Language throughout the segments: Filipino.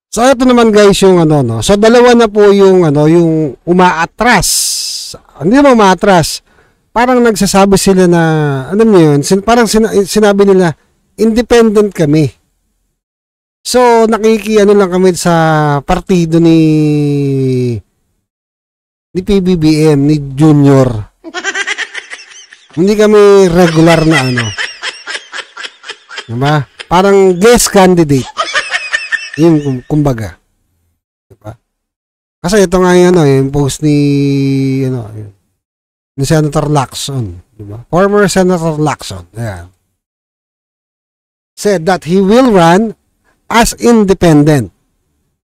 So ito naman guys yung ano no. So dalawa na po yung ano yung umaatras. Hindi naman umaatras. Parang nagsasabi sila na alam niyo yun, parang sinabi nila independent kami. So nakikiano lang kami sa partido ni PBBM, ni Junior. Hindi kami regular na ano. Diba? Parang guest candidate. Yun, kumbaga. Diba? Kasi ito nga yung, ano, yung post ni Senator Lacson. Diba? Former Senator Lacson. Ayan. Said that he will run as independent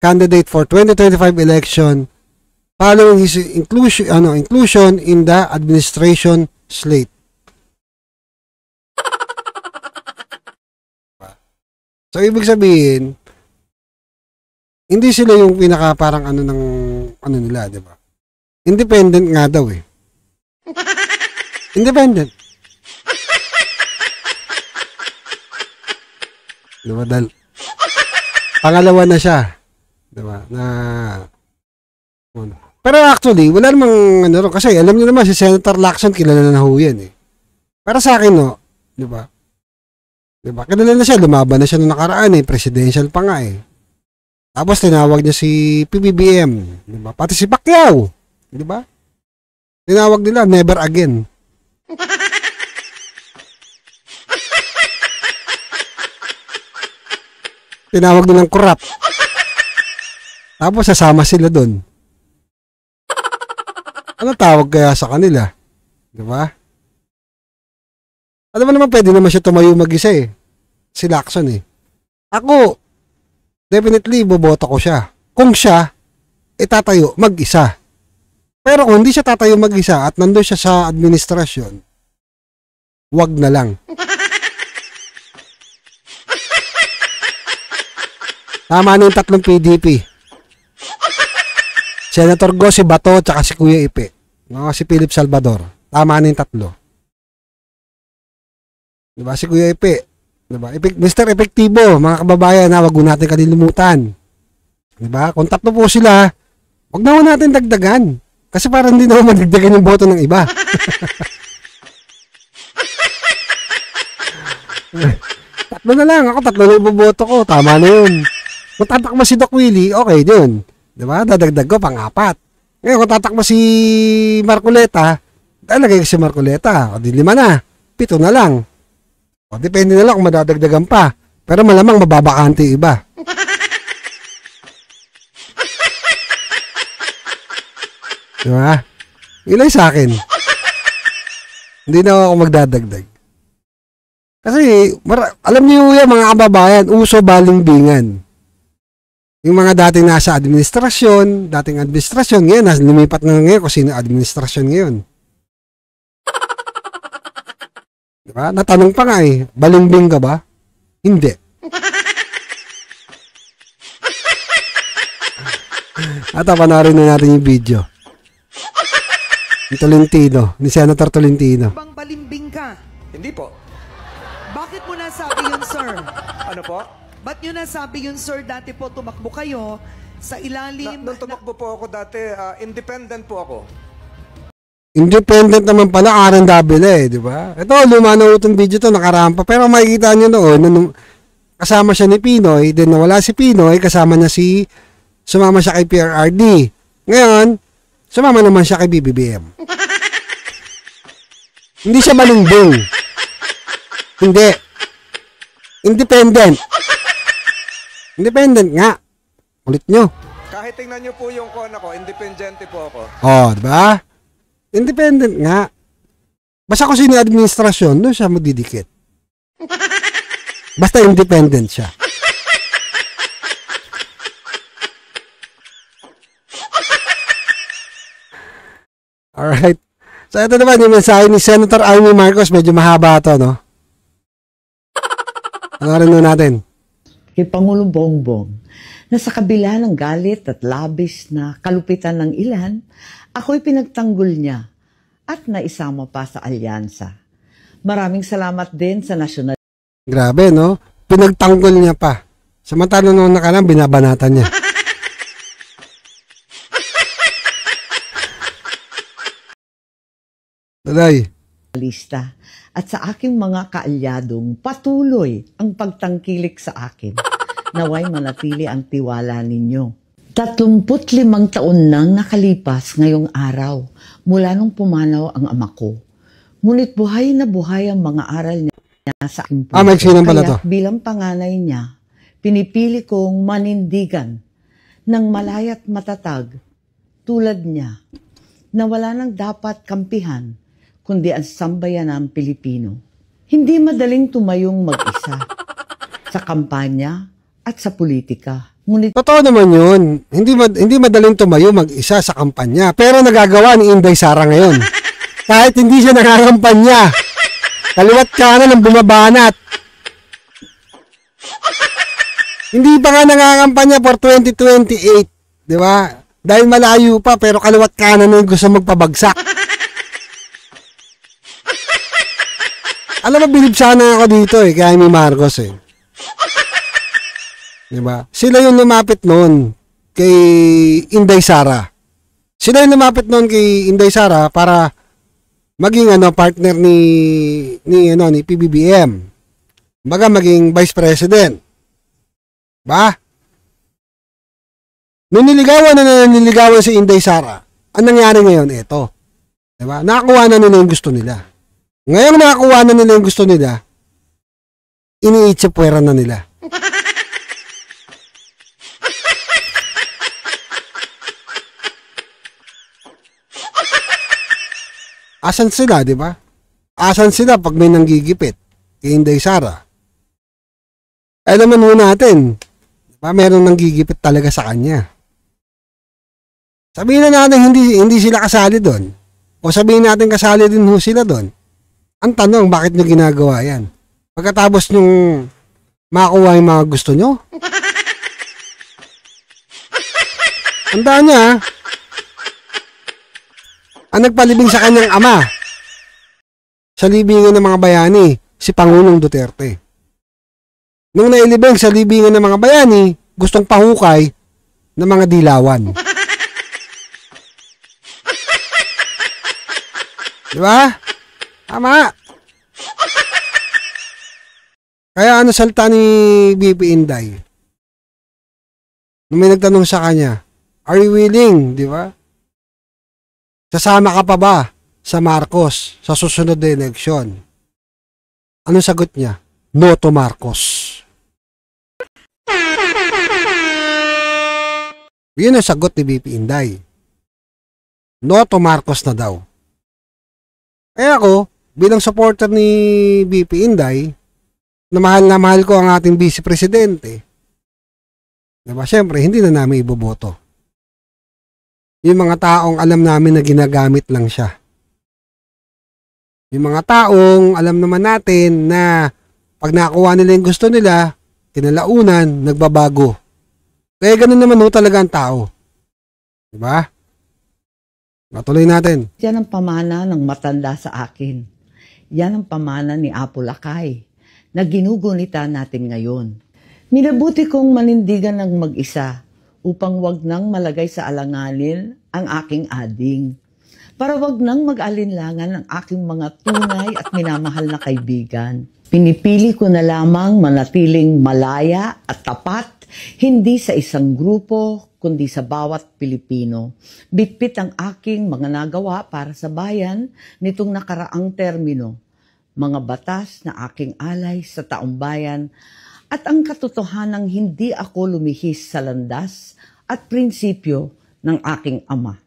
candidate for 2025 election following his inclusion in the administration slate. So, ibig sabihin, hindi sila yung pinaka parang ano ng ano nila, di ba? Independent nga daw eh. Independent. Di ba? Dahil pangalawa na siya. Di ba? Na ano. Pero actually, wala namang ano kasi alam niyo naman si Senator Lacson kilala na ho yan eh. Para sa akin no, di ba? Diba? Kilala na siya, lumaban na siya noong nakaraan eh, presidential pa nga eh. Tapos tinawag niya si PBBM, diba? Pati si Pacquiao, diba? Tinawag nila, never again. Tinawag nilang corrupt. Tapos sasama sila doon. Ano tawag kaya sa kanila? Diba? Alam mo naman, pwede naman siya tumayo mag-isa eh. Si Lacson eh. Ako, definitely, boboto ko siya. Kung siya, itatayo mag-isa. Pero kung hindi siya tatayo mag-isa at nandun siya sa administrasyon, wag na lang. Tama na yung tatlong PDP. Senator Go, si Bato, tsaka si Kuya Ipe. No, si Philip Salvador. Tama na yung tatlo. Diba? Si Kuya Ipe. Diba? Mr. Epektibo, mga kababayan, wag natin kalilimutan. Diba? Kung tatlo po sila, wag naman natin dagdagan. Kasi parang hindi naman madagdagan yung boto ng iba. Tatlo na lang. Ako, tatlo na iboboto ko. Tama na yun. Kung tatakbo si Doc Willie, okay yun. Diba? Dadagdag ko, pang-apat. Ngayon, kung tatakbo si Marcoleta, talagay ko si Marcoleta. O, di 5 na. 7 na lang. O, depende na lang kung madadagdagan pa. Pero malamang mababakante iba. Diba? Ilay sa akin. Hindi na ako magdadagdag. Kasi, alam niyo yan mga kababayan, uso balingbingan. Yung mga dating nasa administrasyon, ngayon, lumipat na ngayon kung sino administrasyon ngayon. Diba? Natanong pa nga eh, balingbing ka ba? Hindi. At panoorin na natin yung video. Ni Tolentino, ni Senator Tolentino. Bang balimbing ka? Hindi po. Bakit mo nasabi yun, sir? Ano po? Ba't nyo nasabi yun, sir? Dati po tumakbo kayo sa ilalim... Nung tumakbo po ako dati, independent po ako. Independent naman pala, Karen Davila eh, di ba? Ito, luma na itong video to, nakarampa. Pero makikita nyo noon, kasama siya ni Pinoy, then nawala si Pinoy, sumama siya kay PRRD. Ngayon, sumama naman siya kay BBBM. Hindi siya balingbing. Hindi. Independent. Independent nga. Ulit nyo. Kahit tingnan nyo po yung kona ko, independente po ako. Oh, di ba? Independent nga. Basta kung sino administrasyon, doon siya magdidikit. Basta independent siya. Alright. So, ito naman yung mensahe ni Senator Amy Marcos. Medyo mahaba ito, no? Panoorin natin. Kay Pangulong Bongbong, na sa kabila ng galit at labis na kalupitan ng ilan, ako'y pinagtanggol niya at naisama pa sa alyansa. Maraming salamat din sa nasyonal. Grabe, no? Pinagtanggol niya pa. Samantala nung nakaraan, binabanatan niya. Tuloy. Lista at sa aking mga kaalyadong patuloy ang pagtangkilik sa akin. Naway manatili ang tiwala ninyo. 35 taon nang nakalipas ngayong araw mula nung pumanaw ang ama ko. Ngunit buhay na buhay ang mga aral niya sa aking puso. May sinang pala to. Kaya bilang panganay niya, pinipili kong manindigan ng malayat matatag tulad niya na wala nang dapat kampihan kundi ang sambayan ng Pilipino. Hindi madaling tumayong mag-isa sa kampanya at sa politika. Ngunit Totoo naman yun. Hindi madaling tumayo mag-isa sa kampanya. Pero nagagawa ni Inday Sara ngayon. Kahit hindi siya nakakampanya. Kaliwat kanan ng bumabanat. Hindi pa nga nakakampanya for 2028. Di ba? Dahil malayo pa pero kaliwat kanan na gusto magpabagsak. Alam mo, bilib sana ako dito kay Amy Marcos Diba? Sila yung lumapit noon kay Inday Sara. Sila yung lumapit noon kay Inday Sara para maging partner ni PBBM. Baga maging vice president. Ba? Nung nililigawan si Inday Sara, ang nangyari ngayon, ito. Diba? Nakakuha na nila yung gusto nila. Ngayong nakakuha na nila yung gusto nila, iniitsapwera na nila. Asan sila, di ba? Asan sila pag may nanggigipit kay Inday Sara? Naman ho natin, diba, merong nanggigipit talaga sa kanya. Sabihin na natin hindi sila kasali doon. O sabihin natin kasali din ho sila doon. Ang tanong, bakit nyo ginagawa yan? Pagkatapos nyong makuha yung mga gusto nyo? Tandaan niya, ang nagpalibing sa kanyang ama sa libingan ng mga bayani, si Pangulong Duterte. Nung nailibing sa libingan ng mga bayani, gustong pahukay ng mga dilawan. Di ba? Tama. Kaya salita ni BP Inday? Nung may nagtanong sa kanya, are you willing? Di ba? Sasama ka pa ba sa Marcos sa susunod na eleksyon? Anong sagot niya? No to Marcos. Yun ang sagot ni BP Inday. No to Marcos na daw. Kaya ako, bilang supporter ni BP Inday, na mahal ko ang ating vice presidente, diba? Siyempre, hindi na namin iboboto. Yung mga taong alam namin na ginagamit lang siya. Yung mga taong alam naman natin na pag nakuha nila yung gusto nila, kinalaunan, nagbabago. Kaya ganun naman ho talaga ang tao. Diba? Matuloy natin. yan ang pamana ng matanda sa akin. Yan ang pamana ni Apo Lakay na ginugunita natin ngayon. Minabuti kong manindigan ng mag-isa upang wag nang malagay sa alanganin ang aking ading. Para wag nang mag-alinlangan ang aking mga tunay at minamahal na kaibigan. Pinipili ko na lamang manatiling malaya at tapat, hindi sa isang grupo, kundi sa bawat Pilipino. Bitbit ang aking mga nagawa para sa bayan nitong nakaraang termino. Mga batas na aking alay sa taong bayan at ang katotohanang hindi ako lumihis sa landas at prinsipyo ng aking ama.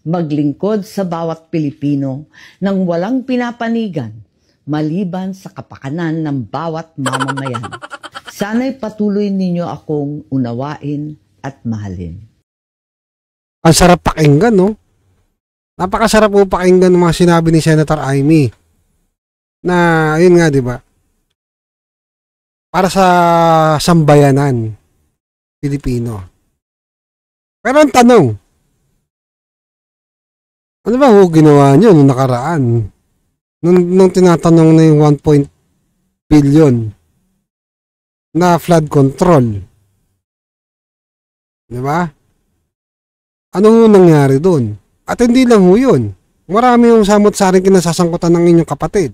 Maglingkod sa bawat Pilipino nang walang pinapanigan, maliban sa kapakanan ng bawat mamamayan. Sana'y patuloy ninyo akong unawain at mahalin. Ang sarap pakinggan, no? Napakasarap po pakinggan ng mga sinabi ni Senator Amy. Na, yun nga, di ba? Para sa sambayanan Pilipino. Pero ang tanong, ano ba ho ginawa nyo nung nakaraan? Nung tinatanong na yung 1 billion na flood control. Di ba? Ano ho nangyari doon? At hindi lang ho yun. Marami yung samot-saring kinasasangkutan ng inyong kapatid.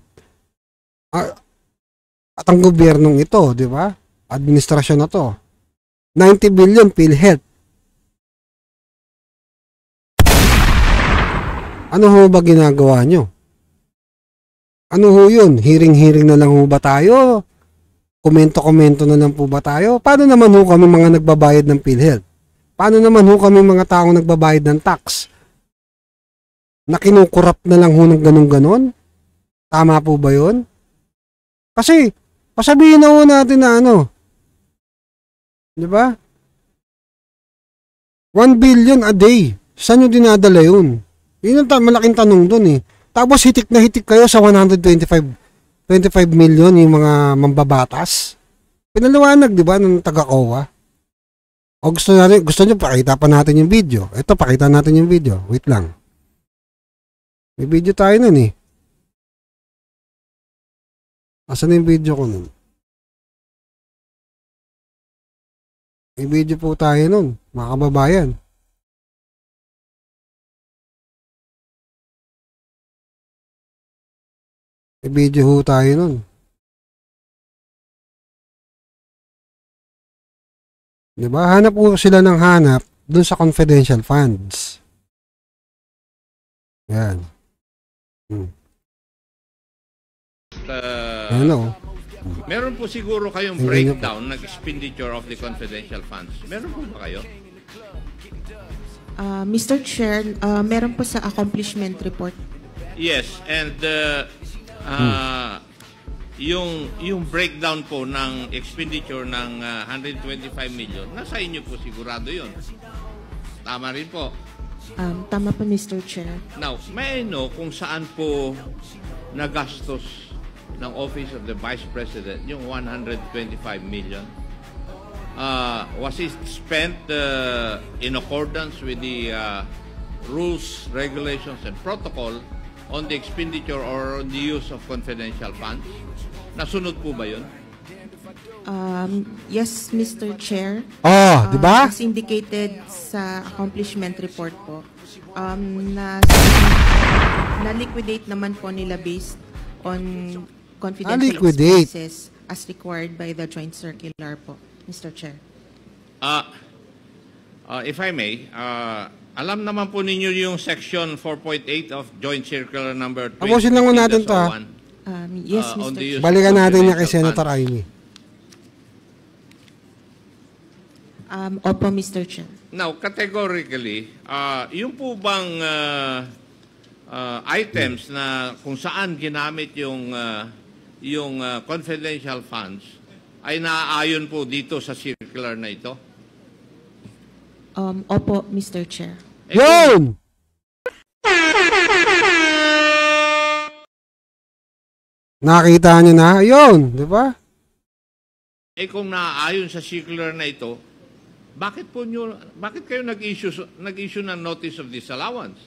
At ang gobyernong ito, di ba? Administrasyon na to. 90 billion PhilHealth. Ano ho ba ginagawa nyo? Ano ho yun? Hearing-hearing na lang ho ba tayo? Komento-komento na lang po ba tayo? Paano naman ho kami mga nagbabayad ng PhilHealth? Paano naman ho kami mga taong nagbabayad ng tax? Na kinukurap na lang ho ng ganun-ganon? Tama po ba yun? Kasi, pasabihin na ho natin na ano. Di ba? 1 billion a day. Saan nyo dinadala yun? Yun ang malaking tanong dun eh. Tapos hitik na hitik kayo sa 25 million yung mga mambabatas. Pinaliwanag, di ba, ng taga-COA? O gusto nyo, pakita pa natin yung video. Ito, pakita natin yung video. Wait lang. May video tayo nun eh. Asan yung video ko nun? May video po tayo nun, mga kababayan. May video ho tayo nun. Diba? Hanap po sila ng hanap dun sa confidential funds. Yan. Ano? Meron po siguro kayong breakdown ng expenditure of the confidential funds. Meron po ba kayo? Mr. Chair, meron po sa accomplishment report. Yes, and yung breakdown po ng expenditure ng 125 million, nasa inyo po sigurado yun. Tama rin po. Tama po, Mr. Chair. Now, may I know kung saan po nagastos ng Office of the Vice President yung 125 million? Was it spent in accordance with the rules, regulations, and protocol on the expenditure or on the use of confidential funds? Nasunod po ba yun? Yes, Mr. Chair. Di ba? As indicated sa accomplishment report po, na-liquidate naman po nila based on confidential expenses as required by the joint circular po, Mr. Chair. If I may, alam naman po ninyo yung section 4.8 of joint circular number 20. Tapusin lang natin to. Yes, Mr. Chair. Balikan natin niya kay Senator Amy. Opo, Mr. Chair. Now, categorically, yung po bang items na kung saan ginamit yung confidential funds ay naaayon po dito sa circular na ito? Opo, Mr. Chair. Yun! Nakita niyo na? Yun, di ba? Kung naaayon sa circular na ito, bakit kayo nag-issue ng notice of disallowance?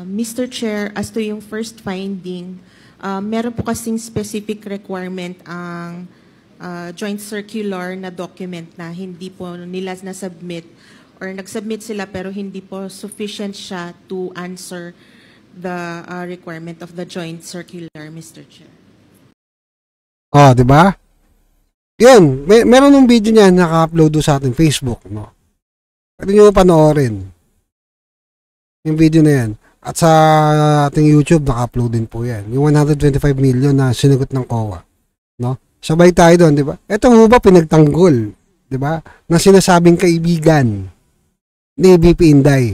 Mr. Chair, as to yung first finding, meron po kasing specific requirement ang joint circular na document na hindi po nila na-submit or nag-submit sila pero hindi po sufficient siya to answer the requirement of the joint circular, Mr. Chair. Di ba? Yun, meron ng video niya naka-upload sa ating Facebook, no? Pwede nyo panoorin yung video na yan. At sa ating YouTube, naka-upload din po yan. Yung 125 million na sinagot ng COA, no? Sabay tayo doon, di ba? Ito ho ba pinagtanggol, di ba? Na sinasabing kaibigan ni BP Inday.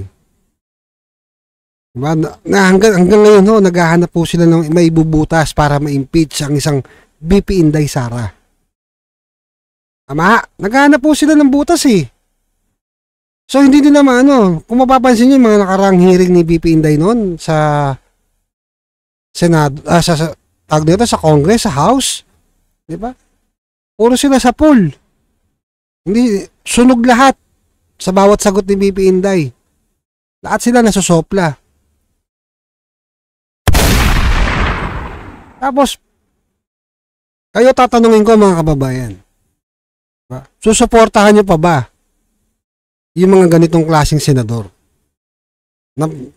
Diba? Hanggang ngayon ho, naghahanap po sila ng maibubutas para ma-impeach ang isang BP Inday Sara. Tama, naghahanap po sila ng butas eh. So hindi din naman kung mapapansin niyo yung mga nakarang hearing ni BP Inday noon sa Senado, sa Congress, sa House, di ba? Puro sila sa pool. Hindi, sunog lahat sa bawat sagot ni BP Inday. Lahat sila nasusopla. Tapos, kayo tatanungin ko mga kababayan, Diba? Susuportahan nyo pa ba yung mga ganitong klaseng senador?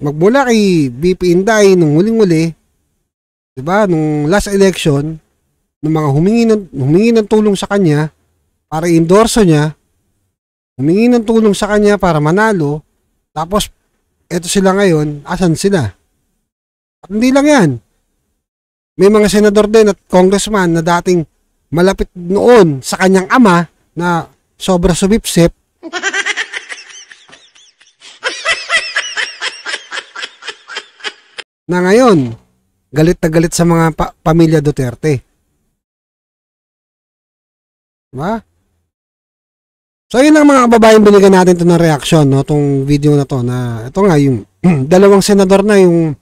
Magmula kay BP Inday nung huling-huli, diba, nung last election, nung mga humingi ng tulong sa kanya para i-endorso niya, humingi ng tulong sa kanya para manalo, tapos eto sila ngayon, asan sila? At hindi lang yan. May mga senador din at congressman na dating malapit noon sa kanyang ama na sobra subipsip, na ngayon, galit na galit sa mga pamilya Duterte. Diba? So, yun lang mga kababayan, binigyan natin ito ng reaksyon, no? Itong video na to, na ito nga, yung dalawang senador na yung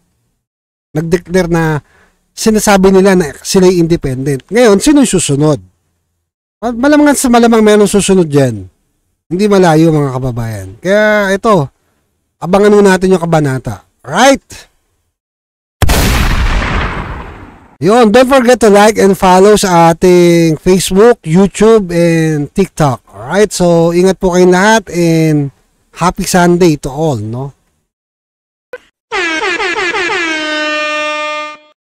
nag-declare na sinasabi nila na sila'y independent. Ngayon, sino yung susunod? Malamang sa malamang meron susunod dyan. Hindi malayo mga kababayan. Kaya ito, abangan mo natin yung kabanata. Right? Yun, don't forget to like and follow sa ating Facebook, YouTube, and TikTok. Alright, so ingat po kayong lahat and happy Sunday to all, no?